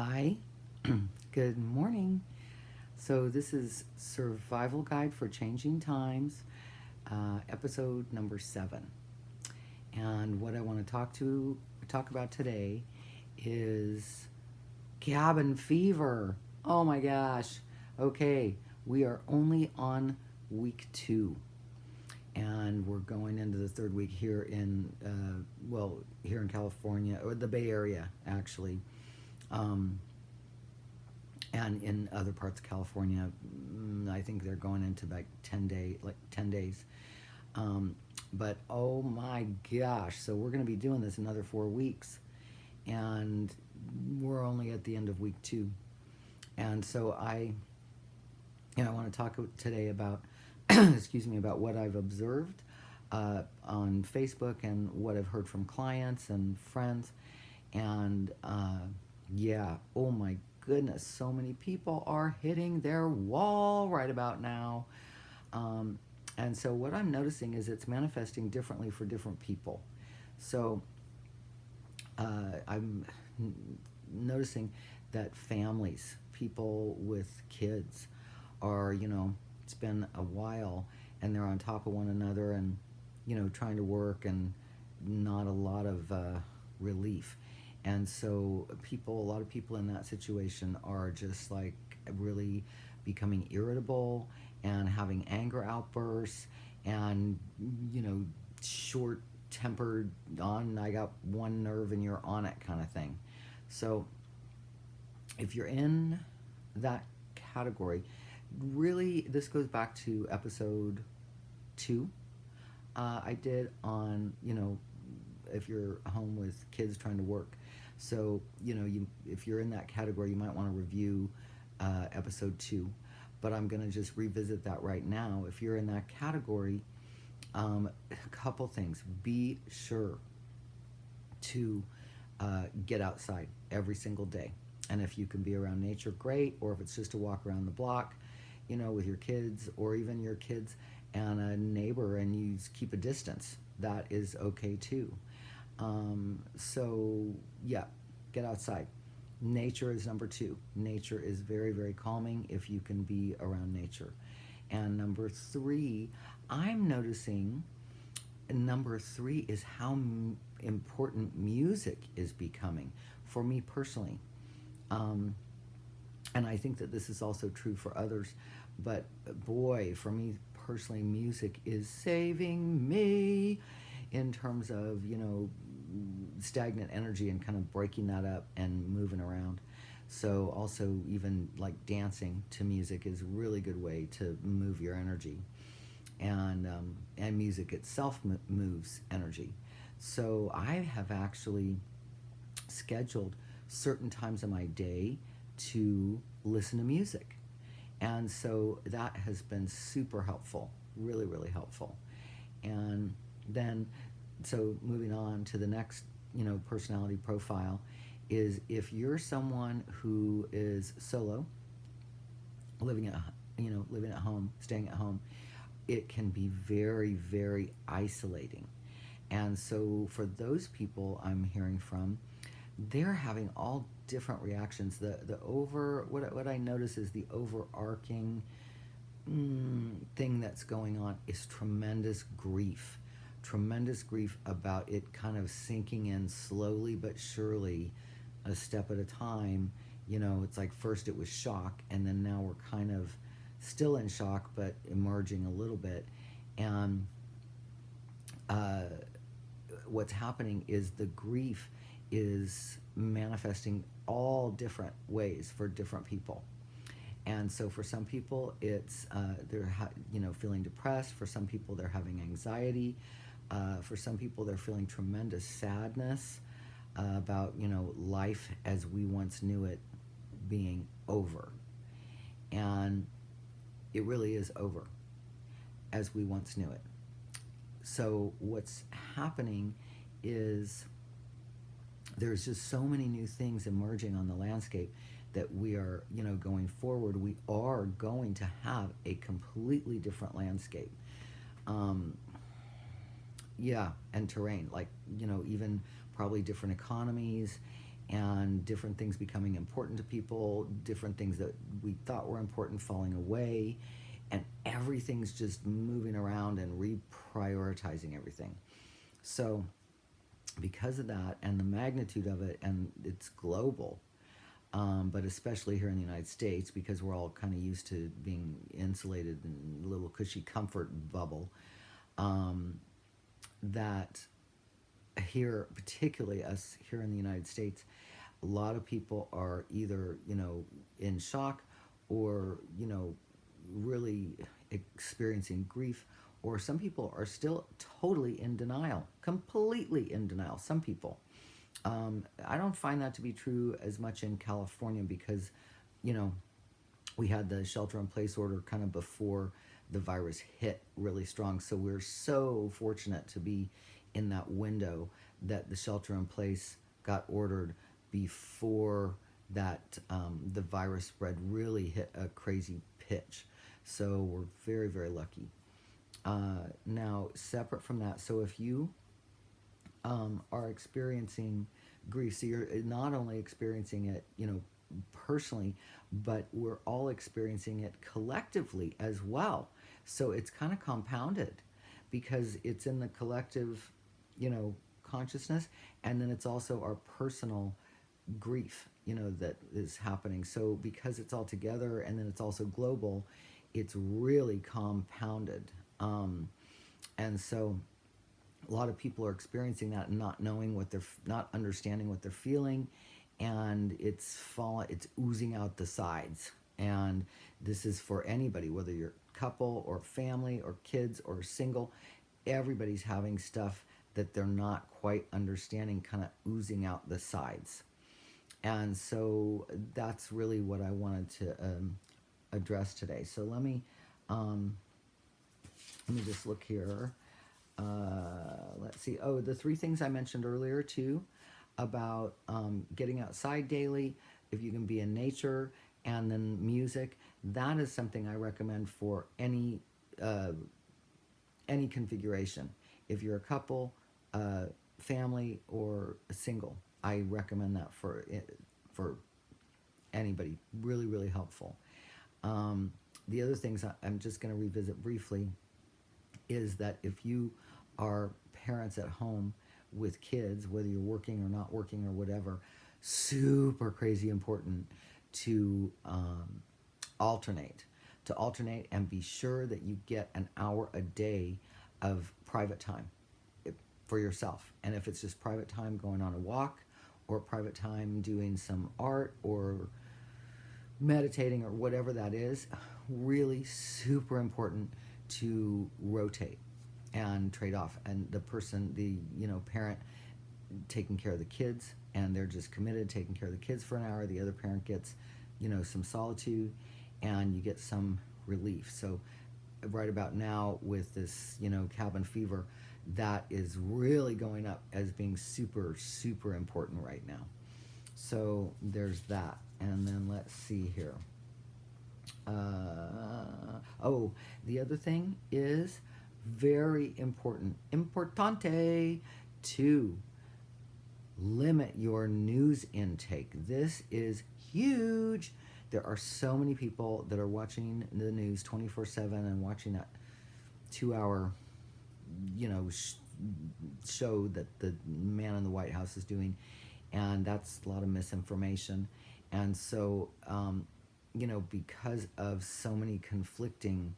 Hi, good morning. So, this is Survival Guide for Changing Times, episode number 7. And what I want to talk about today is cabin fever. Oh my gosh. Okay, we are only on week 2, and we're going into the third week here in here in California, or the Bay Area actually. Um, and in other parts of California, I think they're going into like 10 days. Um, but oh my gosh, so we're going to be doing this another 4 weeks, and we're only at the end of week 2. And so I want to talk today about, excuse me, about what I've observed on Facebook and what I've heard from clients and friends. And yeah, oh my goodness, so many people are hitting their wall right about now. Um, and so what I'm noticing is it's manifesting differently for different people. So I'm noticing that families, people with kids, are, it's been a while and they're on top of one another and, trying to work, and not a lot of relief. And so a lot of people in that situation are just like really becoming irritable and having anger outbursts, and, short tempered, on I got one nerve and you're on it kind of thing. So if you're in that category, really this goes back to episode 2. I did on, if you're home with kids trying to work. So, if you're in that category, you might want to review episode 2. But I'm going to just revisit that right now. If you're in that category, a couple things. Be sure to get outside every single day. And if you can be around nature, great. Or if it's just a walk around the block, with your kids, or even your kids and a neighbor, and you keep a distance, that is okay too. So, yeah, get outside. Nature is number 2. Nature is very, very calming if you can be around nature. And number 3, I'm noticing number 3 is how important music is becoming for me personally. Um, and I think that this is also true for others. But boy, for me personally, music is saving me in terms of, stagnant energy, and kind of breaking that up and moving around. So also, even like dancing to music is a really good way to move your energy. And music itself moves energy. So I have actually scheduled certain times of my day to listen to music. And so that has been super helpful, really, really helpful. And then, so moving on to the next, personality profile, is if you're someone who is solo, living at home, staying at home, it can be very, very isolating. And so for those people I'm hearing from, they're having all different reactions. The over what I notice is the overarching thing that's going on is tremendous grief about it kind of sinking in slowly but surely, a step at a time. It's like first it was shock, and then now we're kind of still in shock but emerging a little bit. And uh, what's happening is the grief is manifesting all different ways for different people. And so for some people, it's feeling depressed. For some people, they're having anxiety. For some people, they're feeling tremendous sadness about, life as we once knew it being over. And it really is over as we once knew it. So what's happening is there's just so many new things emerging on the landscape that we are, going forward, we are going to have a completely different landscape. Um, yeah, and terrain, like, even probably different economies, and different things becoming important to people, different things that we thought were important falling away, and everything's just moving around and reprioritizing everything. So, because of that and the magnitude of it, and it's global, but especially here in the United States, because we're all kind of used to being insulated in a little cushy comfort bubble, um, that here, particularly us here in the United States, a lot of people are either, in shock or, really experiencing grief, or some people are still totally in denial, completely in denial. Some people. I don't find that to be true as much in California because, you know, we had the shelter in place order kind of before the virus hit really strong. So we're so fortunate to be in that window that the shelter in place got ordered before that the virus spread really hit a crazy pitch. So we're very, very lucky. Now, separate from that, so if you are experiencing grief, so you're not only experiencing it, personally, but we're all experiencing it collectively as well. So it's kind of compounded because it's in the collective, consciousness, and then it's also our personal grief, that is happening. So because it's all together and then it's also global, it's really compounded. And so a lot of people are experiencing that and not knowing what they're not understanding what they're feeling, and it's oozing out the sides. And this is for anybody, whether you're couple or family or kids or single. Everybody's having stuff that they're not quite understanding kind of oozing out the sides. And so that's really what I wanted to address today. So let me just look here. Let's see. Oh, the three things I mentioned earlier too about getting outside daily, if you can be in nature, and then music. That is something I recommend for any configuration. If you're a couple, family, or a single, I recommend that for anybody. Really, really helpful. The other things I'm just going to revisit briefly is that if you are parents at home with kids, whether you're working or not working or whatever, super crazy important to alternate. To alternate and be sure that you get an hour a day of private time for yourself. And if it's just private time going on a walk, or private time doing some art or meditating or whatever that is, really super important to rotate and trade off. And the person, the parent, taking care of the kids, and they're just committed taking care of the kids for an hour. The other parent gets some solitude, and you get some relief. So right about now with this cabin fever, that is really going up as being super, super important right now. So there's that. And then let's see here. Oh, the other thing is very important, importante, to limit your news intake. This is huge. There are so many people that are watching the news 24/7 and watching that 2 hour, show that the man in the White House is doing, and that's a lot of misinformation. And so, because of so much conflicting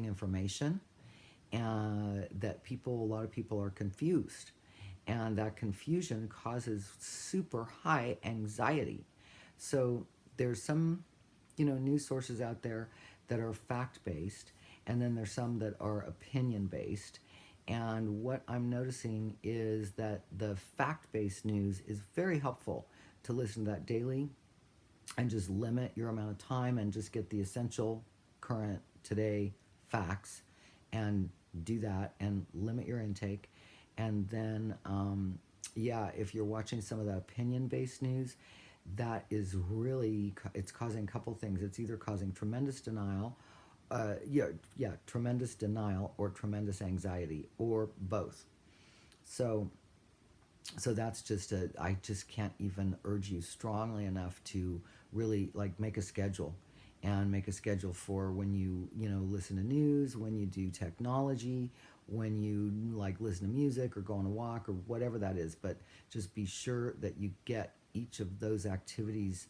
information, that a lot of people are confused, and that confusion causes super high anxiety. So there's some, news sources out there that are fact-based, and then there's some that are opinion-based. And what I'm noticing is that the fact-based news is very helpful to listen to that daily, and just limit your amount of time and just get the essential current today facts, and do that and limit your intake. And then if you're watching some of the opinion-based news, that is really, it's causing a couple things. It's either causing tremendous denial, tremendous denial, or tremendous anxiety, or both. So So that's just I just can't even urge you strongly enough to really like make a schedule, and make a schedule for when you know, listen to news, when you do technology, when you like listen to music or go on a walk or whatever that is. But just be sure that you get each of those activities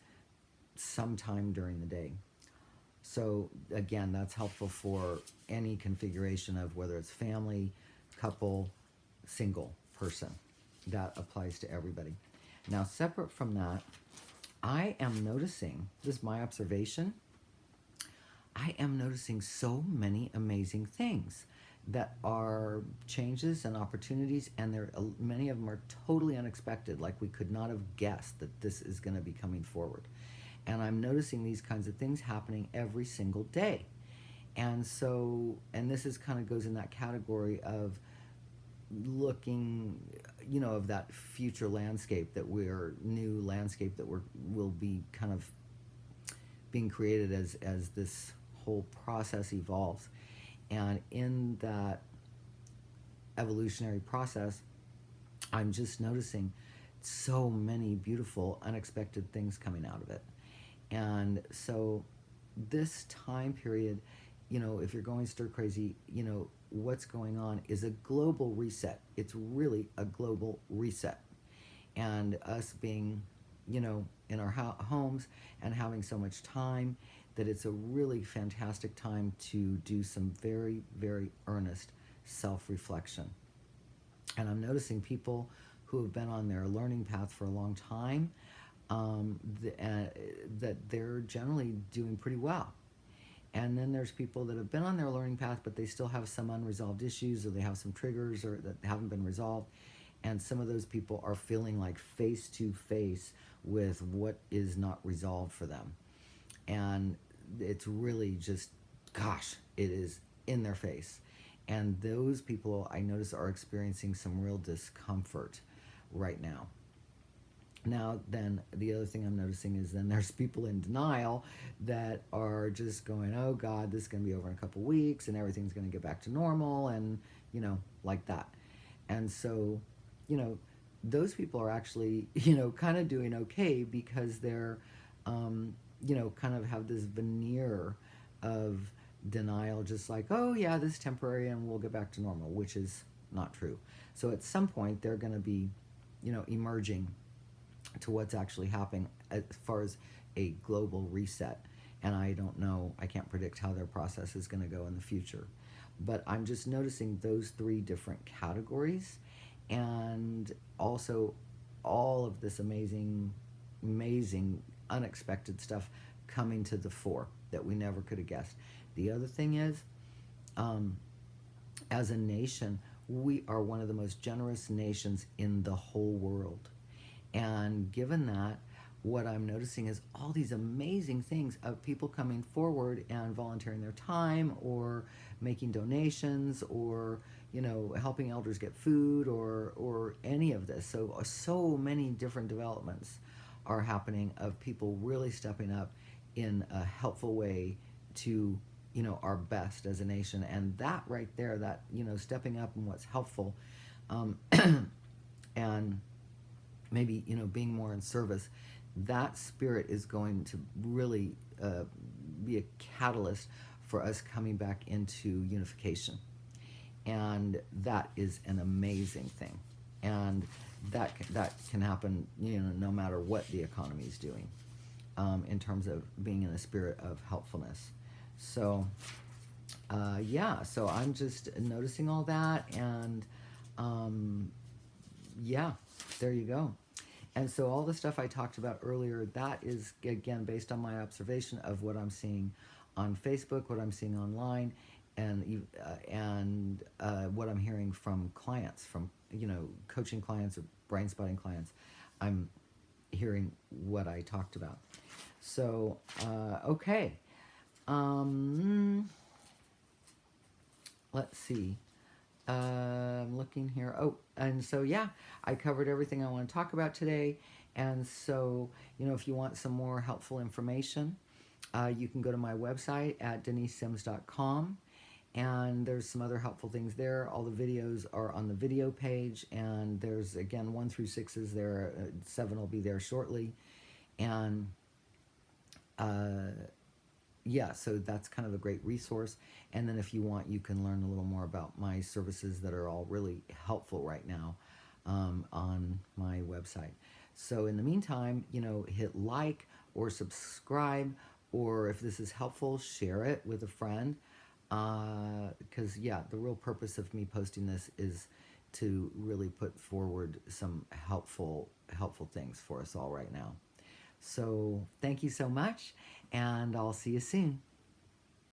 sometime during the day. So again, that's helpful for any configuration of whether it's family, couple, single person. That applies to everybody. Now, separate from that, I am noticing, this is my observation, I am noticing so many amazing things that are changes and opportunities, and there many of them are totally unexpected. Like we could not have guessed that this is going to be coming forward. And I'm noticing these kinds of things happening every single day. And so, and this is kind of goes in that category of looking, you know, of that future landscape that we're new landscape that will be kind of being created as this whole process evolves. And in that evolutionary process, I'm just noticing so many beautiful unexpected things coming out of it. And so this time period, you know, if you're going stir crazy, you know, what's going on is a global reset. It's really a global reset. And us being, you know, in our homes and having so much time, that it's a really fantastic time to do some very, very earnest self-reflection. And I'm noticing people who have been on their learning path for a long time, that they're generally doing pretty well. And then there's people that have been on their learning path, but they still have some unresolved issues, or they have some triggers or that haven't been resolved. And some of those people are feeling like face to face with what is not resolved for them. And it's really just, gosh, it is in their face. And those people, I notice, are experiencing some real discomfort right now. Now, then the other thing I'm noticing is then there's people in denial that are just going, oh God, this is going to be over in a couple weeks and everything's going to get back to normal, and, you know, like that. And so, you know, those people are actually, you know, kind of doing okay because they're, you know, kind of have this veneer of denial, just like, oh yeah, this is temporary and we'll get back to normal, which is not true. So at some point they're going to be, you know, emerging to what's actually happening as far as a global reset. And I don't know, I can't predict how their process is going to go in the future. But I'm just noticing those three different categories, and also all of this amazing, amazing, unexpected stuff coming to the fore that we never could have guessed. The other thing is, um, as a nation, we are one of the most generous nations in the whole world. And given that, what I'm noticing is all these amazing things of people coming forward and volunteering their time, or making donations, or, you know, helping elders get food, or any of this. So many different developments are happening of people really stepping up in a helpful way to, you know, our best as a nation. And that right there, that, you know, stepping up and what's helpful, um, and maybe, you know, being more in service, that spirit is going to really be a catalyst for us coming back into unification. And that is an amazing thing. And that can happen, you know, no matter what the economy is doing, in terms of being in a spirit of helpfulness. So yeah, so I'm just noticing all that, and yeah, there you go. And so all the stuff I talked about earlier, that is, again, based on my observation of what I'm seeing on Facebook, what I'm seeing online, and what I'm hearing from clients, from, you know, coaching clients or brain spotting clients. I'm hearing what I talked about. So okay, let's see. I'm looking here. Oh, and so yeah, I covered everything I want to talk about today. And so, you know, if you want some more helpful information, you can go to my website at denisesims.com, And there's some other helpful things there. All the videos are on the video page, and there's again 1 through 6 is there. 7 will be there shortly, and uh, yeah, so that's kind of a great resource. And then if you want, you can learn a little more about my services that are all really helpful right now on my website. So in the meantime, hit like or subscribe, or if this is helpful, share it with a friend. Because yeah, the real purpose of me posting this is to really put forward some helpful things for us all right now. So thank you so much, and I'll see you soon.